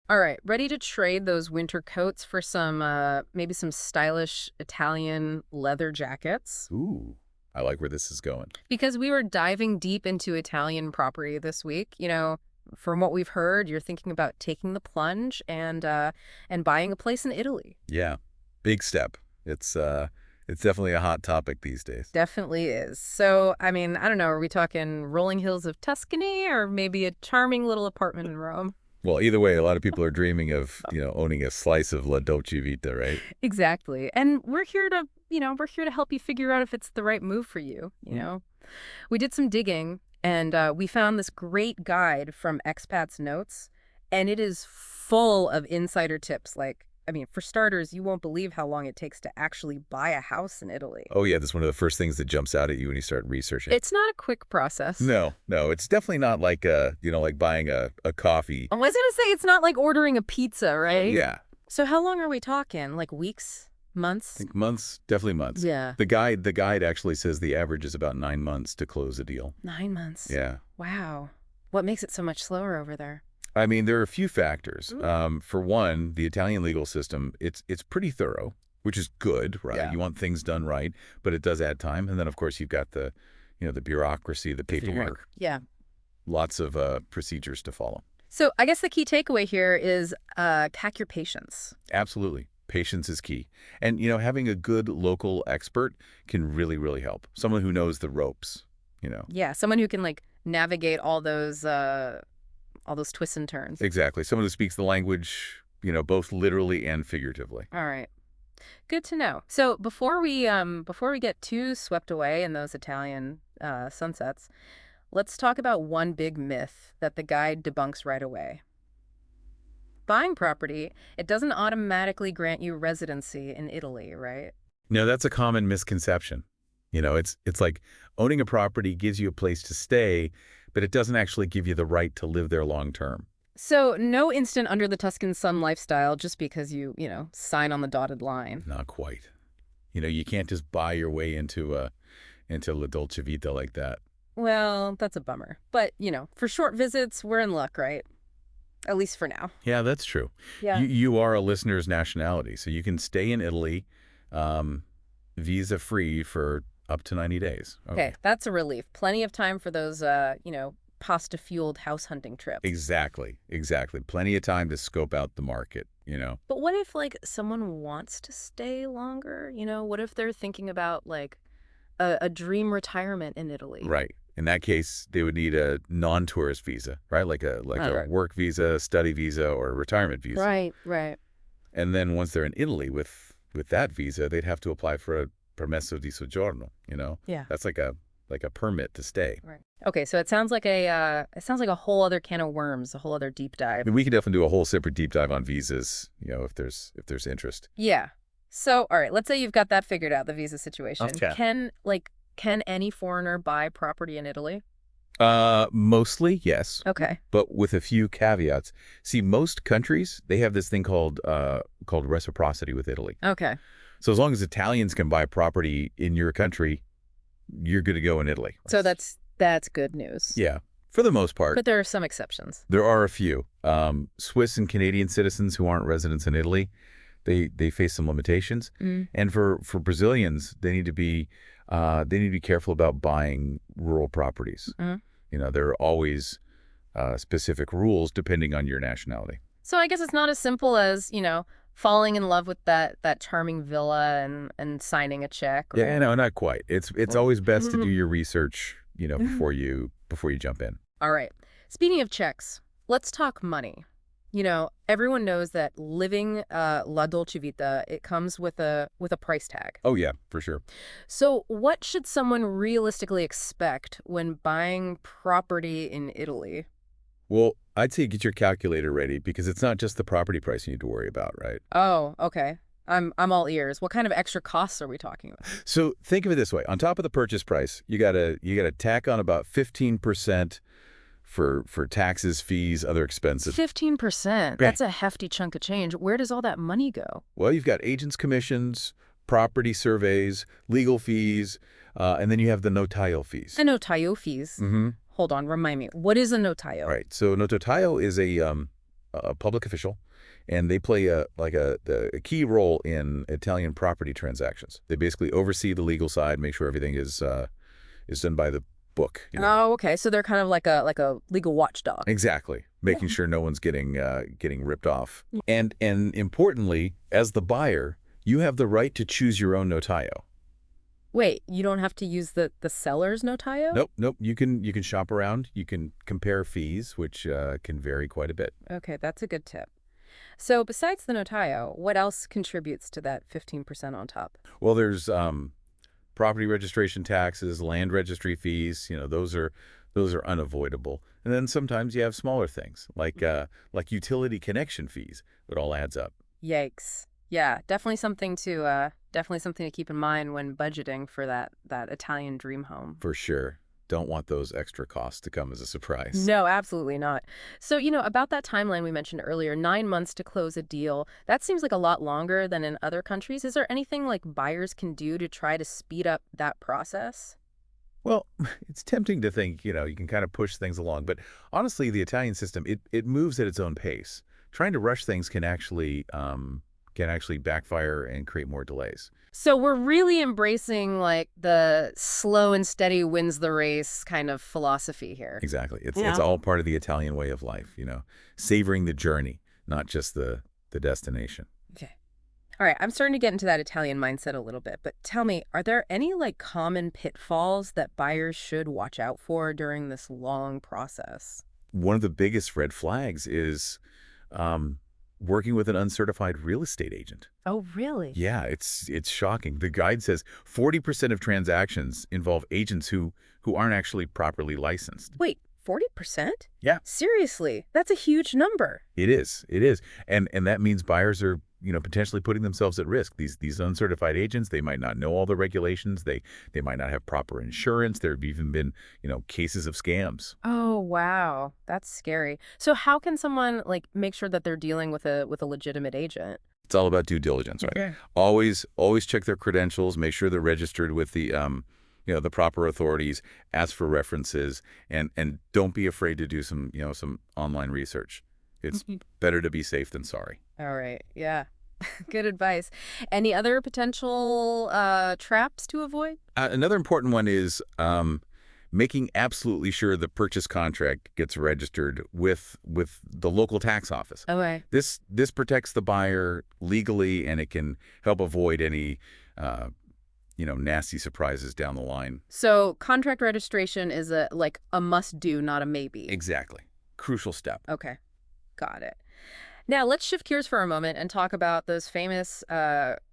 All right, ready to trade those winter coats for some, maybe some stylish Italian leather jackets? Ooh, I like where this is going. Because we were diving deep into Italian property this week. From what we've heard, you're thinking about taking the plunge and buying a place in Italy. Yeah, big step. It's definitely a hot topic these days. Definitely is. So, I mean, I don't know, are we talking rolling hills of Tuscany or maybe a charming little apartment in Rome? Well, either way, a lot of people are dreaming of, owning a slice of La Dolce Vita, right? Exactly. And we're here to help you figure out if it's the right move for you. We did some digging and we found this great guide from Expats Notes, and it is full of insider tips. Like, I mean, for starters, you won't believe how long it takes to actually buy a house in Italy. Oh yeah, that's one of the first things that jumps out at you when you start researching. It's not a quick process. No, no, it's definitely not like like buying a coffee. I was going to say it's not like ordering a pizza, right? Yeah, So how long are we talking? Like weeks? I Months? think months, definitely months. Yeah. The guide actually says the average is about 9 months to close a deal. 9 months. Yeah. Wow. What makes it so much slower over there? I mean, there are a few factors. Mm. For one, the Italian legal system, it's pretty thorough, which is good, right? Yeah. You want things done right, but it does add time. And then, of course, you've got the bureaucracy, the paperwork, Yeah. lots of procedures to follow. So I guess the key takeaway here is pack your patience. Absolutely. Patience is key. And, having a good local expert can really, really help. Someone who knows the ropes. Yeah, someone who can like navigate all those twists and turns. Exactly. Someone who speaks the language, both literally and figuratively. All right. Good to know. So before we get too swept away in those Italian sunsets, let's talk about one big myth that the guide debunks right away. Buying property, it doesn't automatically grant you residency in Italy, right? No, that's a common misconception. It's like owning a property gives you a place to stay, but it doesn't actually give you the right to live there long term. So no instant under the Tuscan sun lifestyle just because you sign on the dotted line. Not quite. You can't just buy your way into La Dolce Vita like that. Well, that's a bummer. But for short visits, we're in luck, right? At least for now. Yeah, that's true. Yeah. You are a listener's nationality, so you can stay in Italy, visa free for up to 90 days. Okay, that's a relief. Plenty of time for those, pasta-fueled house hunting trips. Exactly. Exactly. Plenty of time to scope out the market. But what if, like, someone wants to stay longer? What if they're thinking about, like, a dream retirement in Italy? Right. In that case, they would need a non-tourist visa, right? Like a Right. work visa, study visa, or a retirement visa. Right, right. And then once they're in Italy with that visa, they'd have to apply for a permesso di soggiorno. Yeah. That's like a permit to stay. Right. Okay, so it sounds like a whole other can of worms, a whole other deep I dive. mean, we could definitely do a whole separate deep dive on visas, if there's interest. Yeah. So, all right, let's say you've got that figured out, the visa situation. Okay. Can any foreigner buy property in Italy? Mostly, yes, Okay. but with a few caveats. See, most countries, they have this thing called reciprocity with Italy. Okay. So as long as Italians can buy property in your country, you're good to go in Italy. So that's good news. Yeah, for the most part. But there are some exceptions. There are a few. Swiss and Canadian citizens who aren't residents in Italy, they face some limitations. Mm. And for Brazilians, they need to be careful about buying rural properties. Mhm. There are always specific rules depending on your nationality. So I guess it's not as simple as falling in love with that charming villa and signing a check. Yeah, no, not quite. It's always best to do Mhm. your research, before you jump in. All right. Speaking of checks, let's talk money. Everyone knows that living La Dolce Vita, it comes with a price tag. Oh yeah, for sure. So what should someone realistically expect when buying property in Italy? Well, I'd say get your calculator ready because it's not just the property price you need to worry about, right? Oh, okay. I'm all ears. What kind of extra costs are we talking about? So think of it this way: on top of the purchase price, you gotta tack on about 15% for taxes, fees, other expenses. 15%. Right. That's a hefty chunk of change. Where does all that money go? Well, you've got agents' commissions, property surveys, legal fees, and then you have the notaio fees. The notaio fees. Mm-hmm. Hold on, remind me. What is a notaio? Right. So notaio is a public official, and they play a key role in Italian property transactions. They basically oversee the legal side, make sure everything is done by the book. Oh, okay. So they're kind of like a legal watchdog. Exactly, making Yeah. sure no one's getting ripped off. And importantly, as the buyer, you have the right to choose your own notaio. Wait, you don't have to use the seller's notaio? Nope, nope. You can shop around. You can compare fees, which can vary quite a bit. Okay, that's a good tip. So besides the notaio, what else contributes to that 15% on top? Well, there's property registration taxes, land registry fees. Those are unavoidable. And then sometimes you have smaller things like utility connection fees. That all adds up Yikes. Yeah, definitely something to keep in mind when budgeting for that Italian dream home. for sure. Don't want those extra costs to come as a surprise. No, absolutely not. So, about that timeline we mentioned earlier, 9 months to close a deal, that seems like a lot longer than in other countries. Is there anything like buyers can do to try to speed up that process? Well, it's tempting to think, you can kind of push things along, but honestly, the Italian system, it moves at its own pace. Trying to rush things can actually backfire and create more delays. So we're really embracing like the slow and steady wins the race kind of philosophy here. Exactly. It's Yeah. all part of the Italian way of life, savoring the journey, not just the destination. Okay. All right, I'm starting to get into that Italian mindset a little bit, but tell me, are there any like common pitfalls that buyers should watch out for during this long process? One of the biggest red flags is um, working with an uncertified real estate agent. Oh, really? Yeah, it's shocking. The guide says 40% of transactions involve agents who aren't actually properly licensed. Wait, 40%? Yeah, Seriously, that's a huge number. it is. It is. And that means buyers are potentially putting themselves at risk. These uncertified agents, they might not know all the regulations. They might not have proper insurance. There have even been cases of scams. Oh, wow. That's scary. So how can someone like make sure that they're dealing with a legitimate agent? It's all about due diligence, right? Okay. Always check their credentials, make sure they're registered with the proper authorities, ask for references, and don't be afraid to do some online research. It's better to be safe than sorry. All right. Yeah. Good advice. Any other potential traps to avoid? Another important one is making absolutely sure the purchase contract gets registered with the local tax office. Okay. This protects the buyer legally, and it can help avoid any nasty surprises down the line. So contract registration is a must do, not a maybe. Exactly. Crucial step. Okay. Got it. Now let's shift gears for a moment and talk about those famous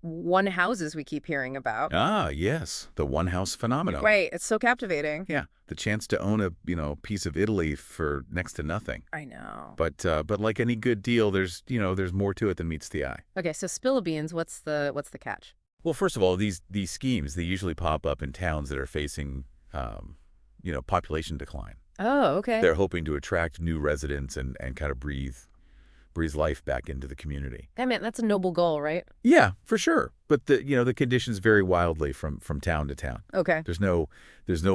one houses we keep hearing about. Ah, yes, the one house phenomenon. Right. It's so captivating. Yeah, the chance to own a piece of Italy for next to nothing. I know. But like any good deal, there's more to it than meets the eye. Okay, so spill the beans. What's the catch? Well, first of all, these schemes, they usually pop up in towns that are facing population decline. Oh, okay. They're hoping to attract new residents and kind of breathe life back into the community. I mean, that's a noble goal, right? Yeah, for sure. But the conditions vary wildly from town to town. Okay. There's no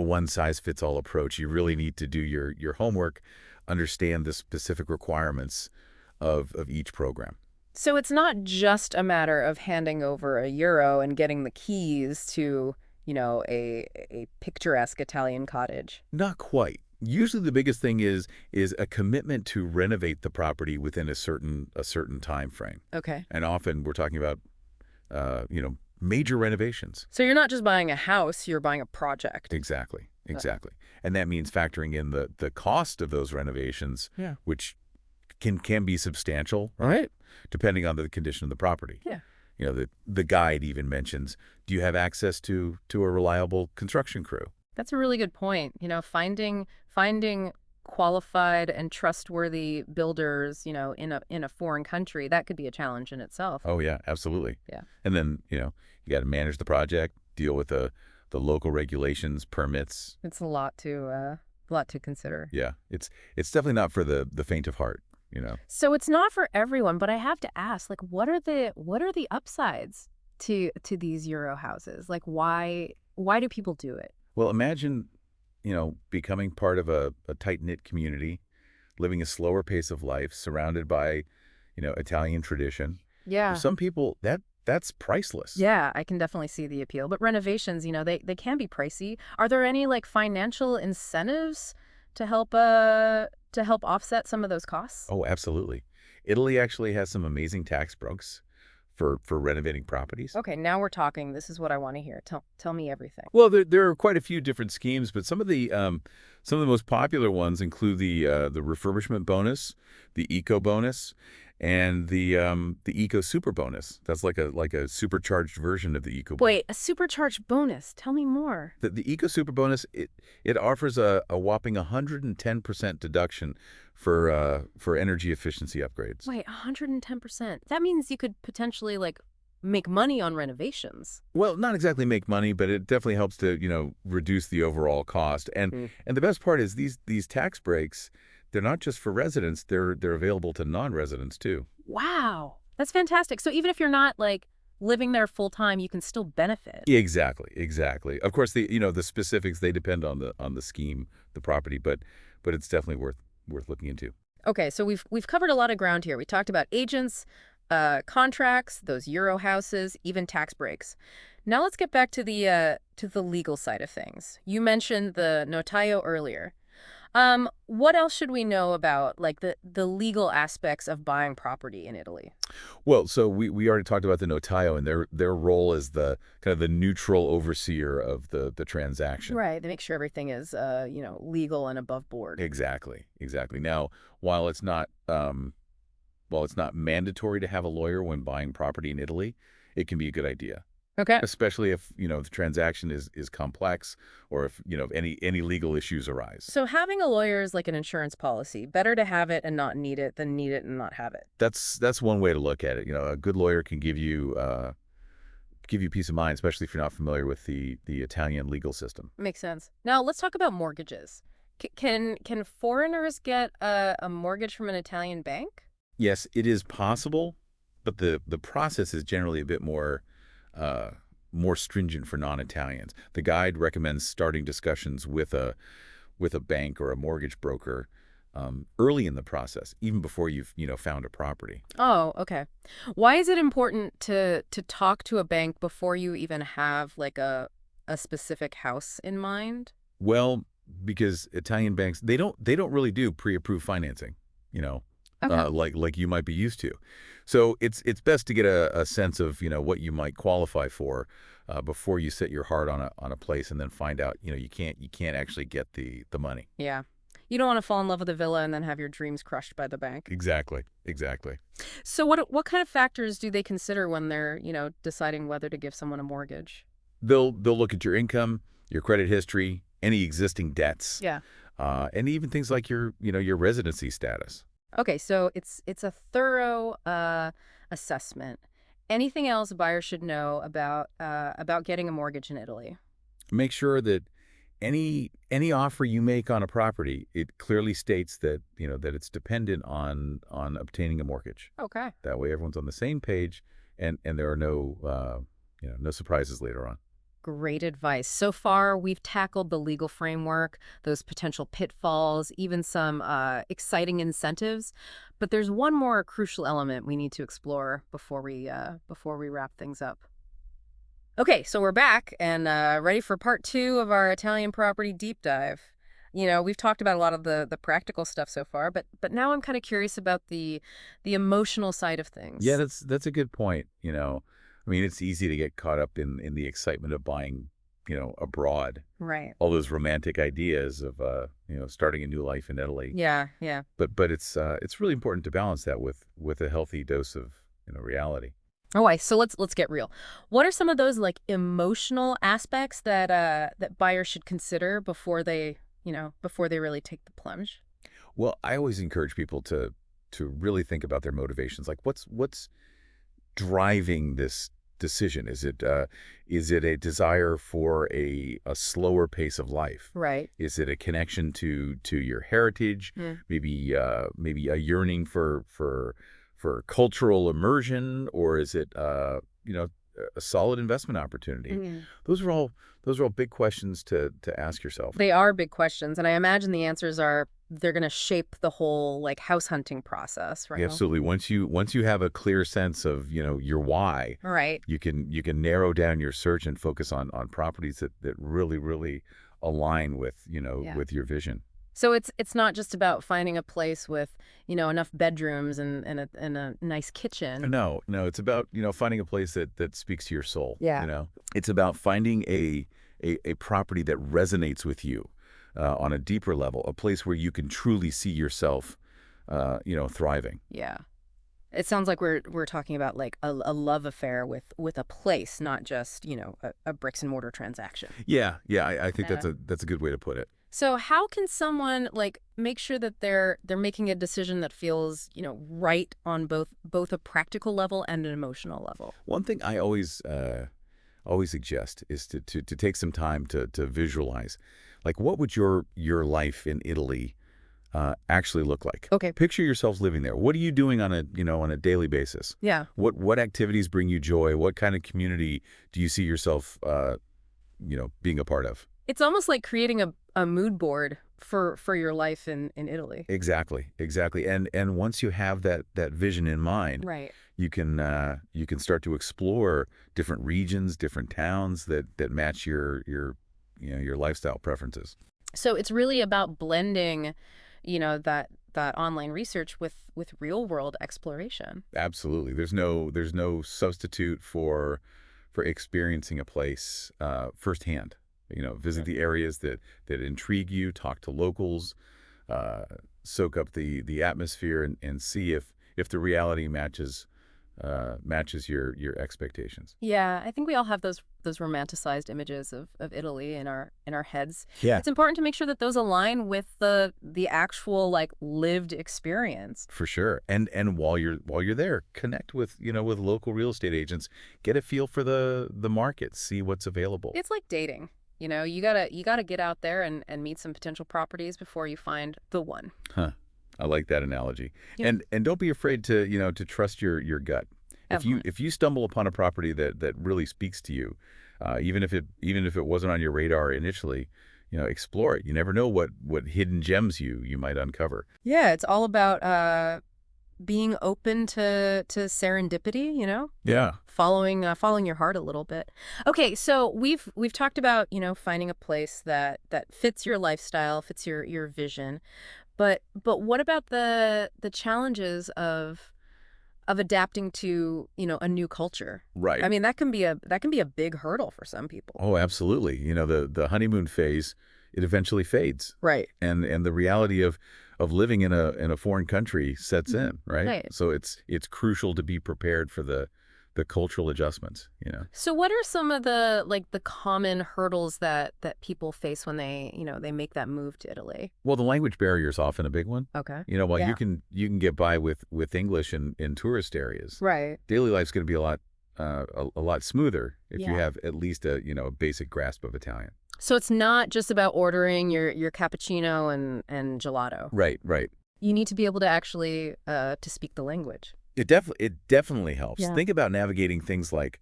one size fits all approach. You really need to do your homework, understand the specific requirements of each program. So it's not just a matter of handing over a euro and getting the keys to, a picturesque Italian cottage. Not quite. Usually the biggest thing is a commitment to renovate the property within a certain time frame. Okay. And often we're talking about major renovations. So you're not just buying a house, you're buying a project. Exactly. And that means factoring in the cost of those renovations, Yeah. which can be substantial, right? Depending on the condition of the property. Yeah. The guide even mentions, do you have access to a reliable construction crew? That's a really good point. Finding qualified and trustworthy builders, in a foreign country, that could be a challenge in itself. Oh yeah, absolutely. Yeah. And then, you got to manage the project, deal with the local regulations, permits. It's a lot to consider. Yeah. It's definitely not for the faint of heart. So it's not for everyone, but I have to ask, like, what are the upsides to these Euro houses? Like, why do people do it? Well, imagine, becoming part of a tight-knit community, living a slower pace of life, surrounded by, Italian tradition. For Yeah. some people, that's priceless. Yeah, I can definitely see the appeal. But renovations, they can be pricey. Are there any like financial incentives to help offset some of those costs? Oh, absolutely. Italy actually has some amazing tax breaks for renovating properties. Okay, now we're talking. This is what I want to hear. Tell me everything. Well, there are quite a few different schemes, but some of the most popular ones include the refurbishment bonus, the eco bonus, and the eco super bonus. That's like a supercharged version of the eco bonus. Wait, a supercharged bonus. Tell me more. The eco super bonus, it offers a whopping 110% deduction for energy efficiency upgrades. Wait, 110%. That means you could potentially like make money on renovations. Well, not exactly make money, but it definitely helps to, reduce the overall cost. And the best part is these tax breaks, they're not just for residents, they're available to non-residents too. Wow. That's fantastic. So even if you're not like living there full time, you can still benefit. Exactly, exactly. Of course, the specifics, they depend on the scheme, the property, but it's definitely worth looking into. Okay, so we've covered a lot of ground here. We talked about agents, contracts, those Euro houses, even tax breaks. Now let's get back to the legal side of things. You mentioned the notaio earlier. What else should we know about like the legal aspects of buying property in Italy? Well, so we already talked about the notaio and their role as the kind of the neutral overseer of the transaction. Right, they make sure everything is legal and above board. Exactly, exactly. Now, while it's not while it's not mandatory to have a lawyer when buying property in Italy, it can be a good idea, Okay. especially if, the transaction is complex or if, any legal issues arise. So having a lawyer is like an insurance policy. Better to have it and not need it and not have it. That's one way to look at it. A good lawyer can give you peace of mind, especially if you're not familiar with the Italian legal system. Makes sense. Now let's talk about mortgages. Can foreigners get a mortgage from an Italian bank? Yes, it is possible, but the process is generally a bit uh, more stringent for non-Italians. The guide recommends starting discussions with a bank or a mortgage broker early in the process, even before you've found a property. Oh, okay. Why is it important to talk to a bank before you even have like a specific house in mind? Well, because Italian banks, they don't really do pre-approved financing, you know, Okay. like you might be used to. So it's best to get a sense of what you might qualify for before you set your heart on a place and then find out you can't actually get the money. Yeah. You don't want to fall in love with a villa and then have your dreams crushed by the bank. Exactly, exactly. So what kind of factors do they consider when they're, deciding whether to give someone a mortgage? They'll look at your income, your credit history, any existing debts, Yeah. and even things like your residency status. Okay, so it's a thorough assessment. Anything else buyers should know about getting a mortgage in Italy? Make sure that any offer you make on a property, it clearly states that it's dependent on obtaining a mortgage. Okay. That way, everyone's on the same page, and there are no surprises later on. Great advice. So far, we've tackled the legal framework, those potential pitfalls, even some exciting incentives. But there's one more crucial element we need to explore before we wrap things up. Okay, so we're back and ready for part two of our Italian property deep dive. We've talked about a lot of the practical stuff so far, but now I'm kind of curious about the emotional side of Yeah, things. that's a good point. I mean, it's easy to get caught up in the excitement of buying, abroad. Right. All those romantic ideas of starting a new life in Italy. Yeah, yeah. But it's really important to balance that with a healthy dose of reality. All right, so let's get real. What are some of those like emotional aspects that buyers should consider before they really take the plunge? Well, I always encourage people to really think about their motivations. Like, what's driving this decision? Is it a desire for a slower pace of life? Right. Is it a connection to your heritage? Yeah. Maybe a yearning for cultural immersion, or is it a solid investment opportunity? Mhm. Those are all big questions to ask yourself. They are big questions, and I imagine the answers are they're going to shape the whole like house hunting process, right? Absolutely. Once you have a clear sense of, your why, Right. you can narrow down your search and focus on properties that really align with, Yeah. with your vision. So it's not just about finding a place with, enough bedrooms and a nice kitchen. No, no, it's about, finding a place that speaks to your soul. Yeah. It's about finding a property that resonates with you on a deeper level, a place where you can truly see yourself, thriving. Yeah. It sounds like we're talking about like a love affair with a place, not just, a bricks and mortar transaction. Yeah, yeah, I think Yeah. that's a good way to put it. So how can someone like make sure that they're making a decision that feels, right on both a practical level and an emotional level? One thing I always suggest is to take some time to visualize, like, what would your life in Italy actually look like? Okay. Picture yourselves living there. What are you doing on a daily basis? Yeah. What activities bring you joy? What kind of community do you see yourself being a part of? It's almost like creating a mood board for your life in Italy. Exactly, exactly. And once you have that vision in mind, Right. you can start to explore different regions, different towns that match your lifestyle preferences. So it's really about blending, that online research with real world exploration. Absolutely. There's no substitute for experiencing a place firsthand. Visit Right. the areas that intrigue you, talk to locals, uh, soak up the atmosphere, and see if the reality matches your expectations. Yeah, I think we all have those romanticized images of Italy in our heads. Yeah, It's important to make sure that those align with the actual like lived experience. for sure. And while you're there, connect with local real estate agents, get a feel for the market, see what's available. It's like dating. You gotta get out there and meet some potential properties before you find the one. Huh. I like that analogy. Yeah. And don't be afraid to trust your gut. If you Definitely. if you stumble upon a property that really speaks to you, even if it wasn't on your radar initially, explore it. You never know what hidden gems you might uncover. Yeah, it's all about being open to serendipity, Yeah. following your heart a little bit. Okay, so we've talked about, finding a place that fits your lifestyle, fits your vision. But what about the challenges of adapting to, a new culture? Right. I mean, that can be a big hurdle for some people. Oh, absolutely. The honeymoon phase, it eventually fades, Right. and the reality of living in a foreign country sets Mhm. in, right? Right. So it's crucial to be prepared for the cultural adjustments. So what are some of the common hurdles that people face when they make that move to Italy? Well, the language barrier is often a big one. Okay. While you Yeah. can get by with English in tourist areas, Right. daily life's going to be a lot smoother if you Yeah. have at least a basic grasp of Italian. So it's not just about ordering your cappuccino and gelato. Right, right. You need to be able to actually to speak the language. It definitely helps. Yeah. Think about navigating things like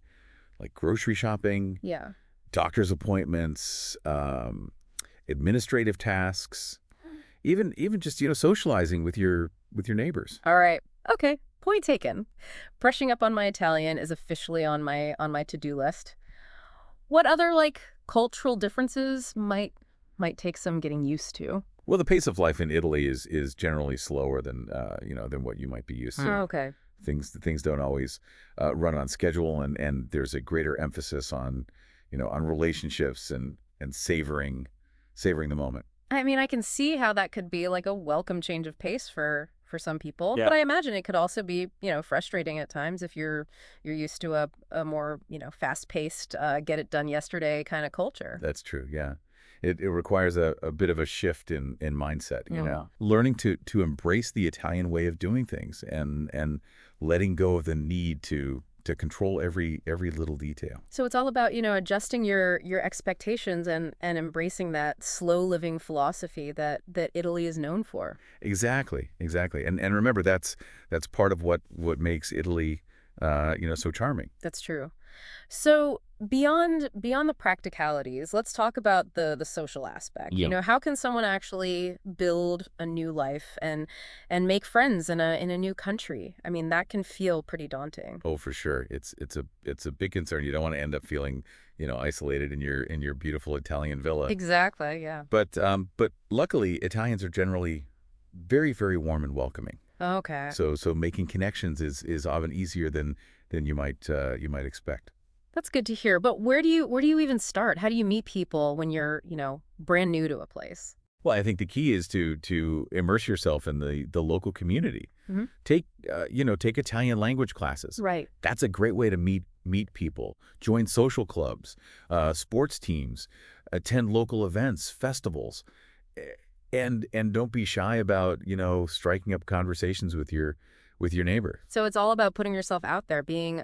grocery shopping, Yeah. doctor's appointments, administrative tasks, even just socializing with your neighbors. All right. Okay. Point taken. Brushing up on my Italian is officially on my to-do list. What other like cultural differences might take some getting used to? Well, the pace of life in Italy is generally slower than what you might be used to. Okay. Things don't always run on schedule, and there's a greater emphasis on relationships and savoring the moment. I mean, I can see how that could be like a welcome change of pace for some people, Yeah. but I imagine it could also be, frustrating at times if you're used to a more, fast-paced, get it done yesterday kind of culture. That's true. Yeah. It requires a bit of a shift in mindset, Yeah. learning to embrace the Italian way of doing things and letting go of the need to control every little detail. So it's all about, adjusting your expectations and embracing that slow living philosophy that Italy is known for. Exactly, exactly. And remember, that's part of what makes Italy so charming. That's true. So beyond the practicalities, let's talk about the social aspect. Yeah. How can someone actually build a new life and make friends in a new country? I mean, that can feel pretty daunting. Oh, for sure. It's a big concern. You don't want to end up feeling, isolated in your beautiful Italian villa. Exactly, yeah. But luckily, Italians are generally very, very warm and welcoming. Okay. So making connections is often easier than you might expect. That's good to hear. But where do you even start? How do you meet people when you're, brand new to a place? Well, I think the key is to immerse yourself in the local community. Hmm. Take Italian language classes. Right. That's a great way to meet people. Join social clubs, sports teams, attend local events, festivals, eh, and don't be shy about striking up conversations with your neighbor. So it's all about putting yourself out there, being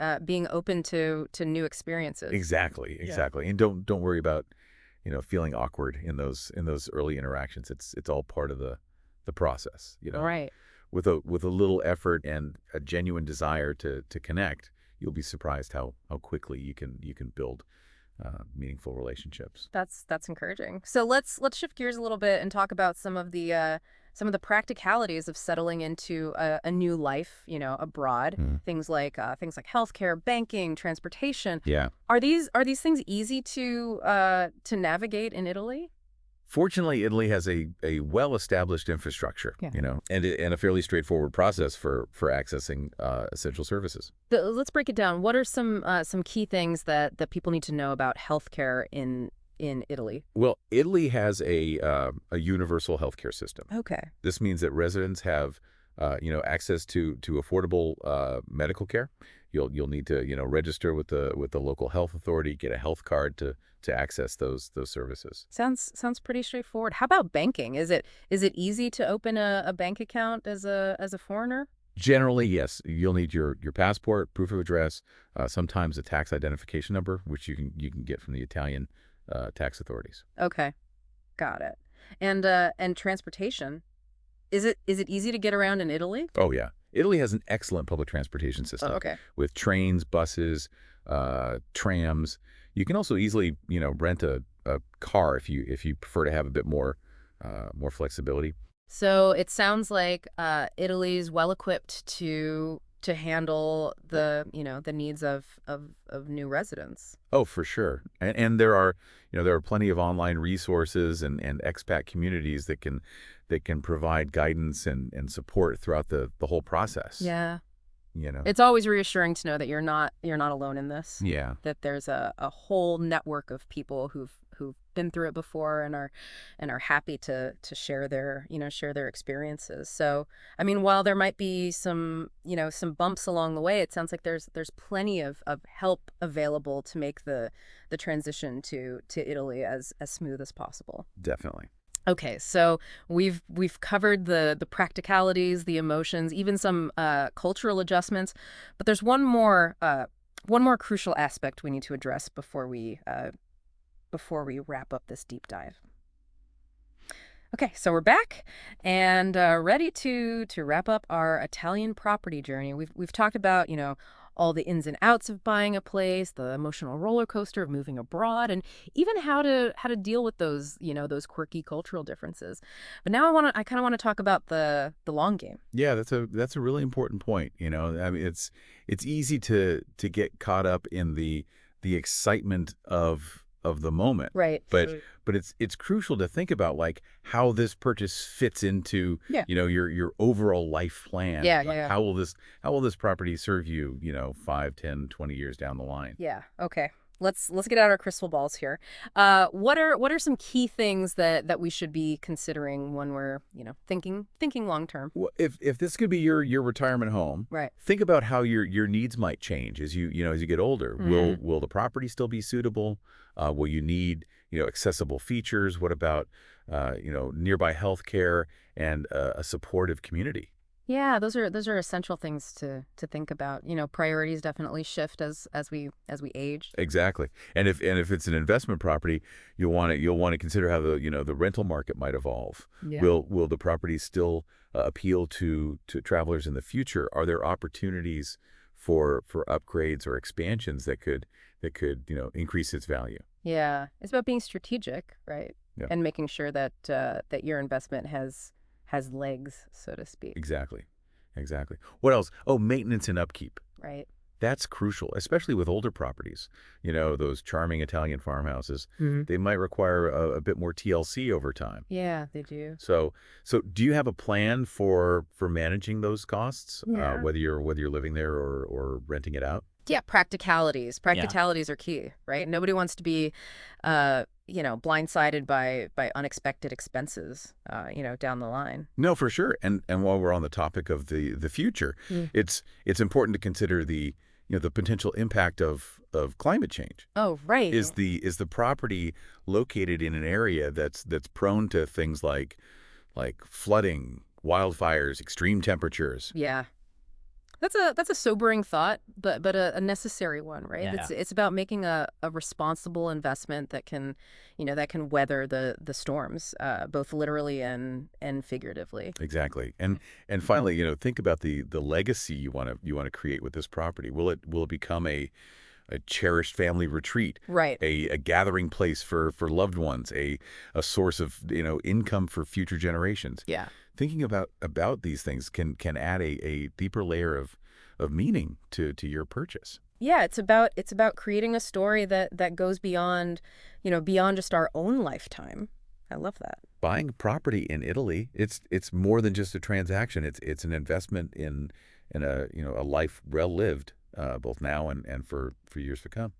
open to new experiences. Exactly, Yeah. exactly. And don't worry about feeling awkward in those early interactions. It's all part of the process. Right. With a little effort and a genuine desire to connect, you'll be surprised how quickly you can build meaningful relationships. That's encouraging. So let's shift gears a little bit and talk about some of the practicalities of settling into a new life, abroad. Hmm. Things like healthcare, banking, transportation. Yeah. Are these things easy to navigate in Italy? Fortunately, Italy has a well-established infrastructure, Yeah. and a fairly straightforward process for accessing essential services. Let's break it down. What are some key things that people need to know about healthcare in Italy? Well, Italy has a universal healthcare system. Okay. This means that residents have, access to affordable medical care. You'll need to, register with the local health authority, get a health card to access those services. Sounds pretty straightforward. How about banking? Is it easy to open a bank account as a foreigner? Generally, yes, you'll need your passport, proof of address, sometimes a tax identification number, which you can get from the Italian tax authorities. Okay, got it. And transportation. Is it easy to get around in Italy? Oh yeah, Italy has an excellent public transportation Oh, system okay. with trains, buses, trams. You can also easily, rent a car if you prefer to have a bit more flexibility. So it sounds like Italy's well equipped to handle the needs of new residents. Oh, for sure. And there are plenty of online resources and expat communities that can provide guidance and support throughout the whole process. Yeah. You know. It's always reassuring to know that you're not alone in this. Yeah. That there's a whole network of people who've been through it before and are happy to share their experiences. So, I mean, while there might be some bumps along the way, it sounds like there's plenty of help available to make the transition to Italy as smooth as possible. Definitely. Okay, so we've covered the practicalities, the emotions, even some cultural adjustments, but there's one more crucial aspect we need to address before we wrap up this deep dive. Okay, so we're back and ready to wrap up our Italian property journey. We've talked about all the ins and outs of buying a place, the emotional roller coaster of moving abroad, and even how to deal with those quirky cultural differences. But now I kind of want to talk about the long game. Yeah, that's a really important point. I mean, it's easy to get caught up in the excitement of the moment. Right. But Right. but it's crucial to think about like how this purchase fits into Yeah. your overall life plan. Yeah, Like, yeah, yeah. how will this property serve you, 5, 10, 20 years down the line? Yeah. Okay. Let's get out our crystal balls here. What are some key things that we should be considering when we're thinking long term? Well, if this could be your retirement home, Right. think about how your needs might change as you get older. Will the property still be suitable? Will you need accessible features? What about nearby health care and a supportive community? Yeah, those are essential things to think about. Priorities definitely shift as we age. Exactly. And if it's an investment property, you'll want to consider how the rental market might evolve. Yeah. Will the property still appeal to travelers in the future? Are there opportunities for upgrades or expansions that could increase its value. Yeah, it's about being strategic, right? Yeah, And making sure that that your investment has legs, so to speak, exactly. Exactly. What else? Oh, maintenance and upkeep. right? That's crucial, especially with older properties. Those charming Italian farmhouses, Hmm. they might require a bit more TLC over time. Yeah, they do. So do you have a plan for managing those costs, Yeah. whether you're living there or renting it out? Yeah, practicalities. Yeah. Practicalities are key, right? Nobody wants to be, blindsided by unexpected expenses, down the line. No, for sure. And while we're on the topic of the future, Mm. it's important to consider the potential impact of climate change. Oh, right. Is the property located in an area that's prone to things like flooding, wildfires, extreme temperatures? Yeah. That's a sobering thought, but a necessary one, right? Yeah. It's about making a responsible investment that can weather the storms, both literally and figuratively. Exactly. And finally, think about the legacy you want to create with this property. Will it become a cherished family retreat, Right. a gathering place for loved ones, a source of income for future generations? Yeah. Thinking about these things can add a deeper layer of meaning to your purchase. Yeah, it's about creating a story that goes beyond just our own lifetime. I love that. Buying property in Italy, it's more than just a transaction. It's an investment in a life well lived, both now and for years to come.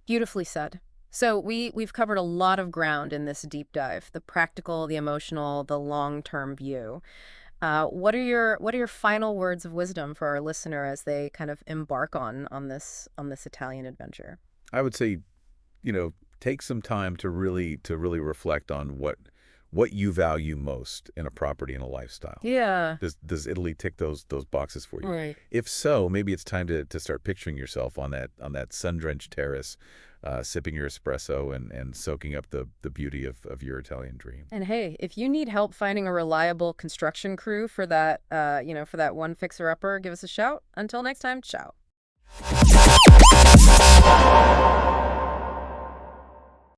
Beautifully said. So we've covered a lot of ground in this deep dive: the practical, the emotional, the long-term view. What are your final words of wisdom for our listener as they kind of embark on this Italian adventure? I would say, take some time to really reflect on what you value most in a property and a lifestyle. Yeah. Does Italy tick those boxes for you? Right. If so, maybe it's time to start picturing yourself on that sun-drenched terrace, sipping your espresso and soaking up the beauty of your Italian dream. And hey, if you need help finding a reliable construction crew for that one fixer-upper, give us a shout. Until next time, ciao.